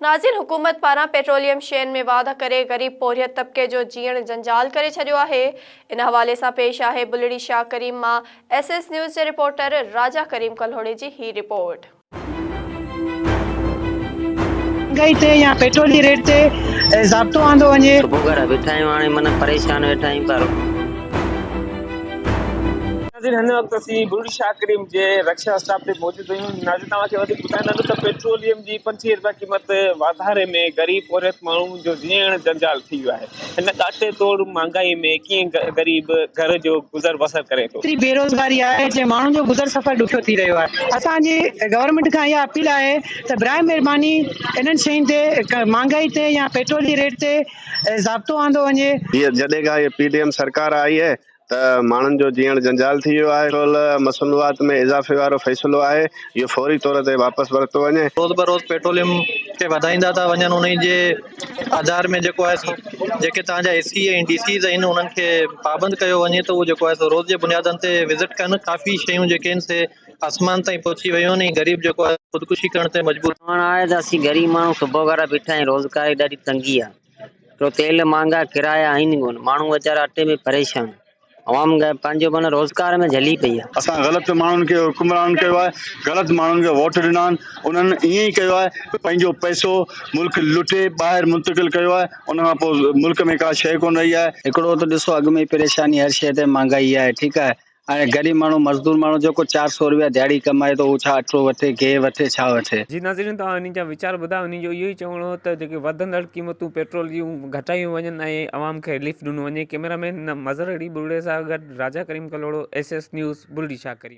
नाज़रीन, हुकूमत पारां पेट्रोलियम शयुनि में वाधा करे ग़रीब पोरियत तबके जो जीअण जंजाल करे छॾियो आहे। इन हवाले सां पेश आहे बुलड़ी शाह करीम मां SS न्यूज़ जे रिपोर्टर राजा करीम कल्होड़े जी ही रिपोर्ट। महंगाई ते या पेट्रोल जी रेट ते ज़ाब्तो आंदो वञे। सुबुह घर वेठा आहियूं, हाणे मन परेशान वेठा आहियूं पर नाज़रीन, हिन वक़्तु असीं बुलड़ी शाह करीम जे रक्षा स्टाफ ते मौजूद आहियूं। नाज़रीन, तव्हांखे वधीक ॿुधाईंदासीं त पेट्रोलियम जी 25 रुपया क़ीमत वाधारे में ग़रीब औरत माण्हू जो जीअण जंजाल थी वियो आहे। हिन काटे तोड़ महांगाई में कीअं ग़रीब घर जो गुज़र बसर करे थो। एतिरी बेरोज़गारी आहे जे माण्हुनि जो गुज़र सफ़र ॾुखियो थी रहियो आहे। असांजी गवर्नमेंट खां इहा अपील आहे त बराए महिरबानी इन्हनि शयुनि ते महांगाई ते या पेट्रोल जी रेट ते ज़ाब्तो आंदो वञे। जॾहिं खां इहा PDM सरकार आई आहे त माण्हुनि जो जीअण जंजाल थी वियो आहे। पेट्रोल मसनूआत में इज़ाफ़े वारो फ़ैसिलो आहे, इहो फौरी तौर ते वापसि वरितो वञे। रोज़ बरोज़ पेट्रोलियम खे वधाईंदा था वञनि, उन जे आधार में जेको आहे जेके तव्हांजा AC ऐं DCs आहिनि उन्हनि खे पाबंद कयो वञे त उहो जेको आहे सो रोज़ जे बुनियादनि ते विज़िट कनि। काफ़ी शयूं जेके आहिनि से आसमान ताईं पहुची वियूं आहिनि। गरीब जेको आहे ख़ुदकुशी करण ते मजबूर आहे त असीं ग़रीब माण्हू सुबुह घर बीठा आहियूं। रोज़गार जी ॾाढी तंगी आहे। तो तेल महांगा, किराया आहिनि कोन, माण्हू वीचारा अटे में परेशान। आवाम पंहिंजो मन रोज़गार में झली पई आहे। असां ग़लति माण्हुनि खे हुक्मरान कयो आहे, ग़लति माण्हुनि खे वोट ॾिना आहिनि। उन्हनि ईअं ई कयो आहे, पंहिंजो पैसो मुल्क लुटे ॿाहिरि मुंतकिल कयो आहे। उन खां पोइ मुल्क में का शइ कोन रही आहे। हिकिड़ो त ॾिसो अॻु में परेशानी हर शइ ते महांगाई आहे, ठीकु आहे। हाणे ग़रीब माण्हू मज़दूर माण्हू जेको 400 रुपया दिहाड़ी कमाए थो, उहो छा अटो वठे, गिहु वठे, छा वठे। जी नाज़रीन, तव्हां इन जा वीचार ॿुधायो। उन जो इहो ई चवणो त जेके वधंदड़ क़ीमतूं पेट्रोल जूं घटायूं वञनि ऐं आवाम खे रिलीफ ॾिनो वञे। कैमरामैन मज़हर अली बुलड़े सां गॾु राजा करीम कल्होड़ो, SS न्यूज़, बुलड़ी शाह करीम।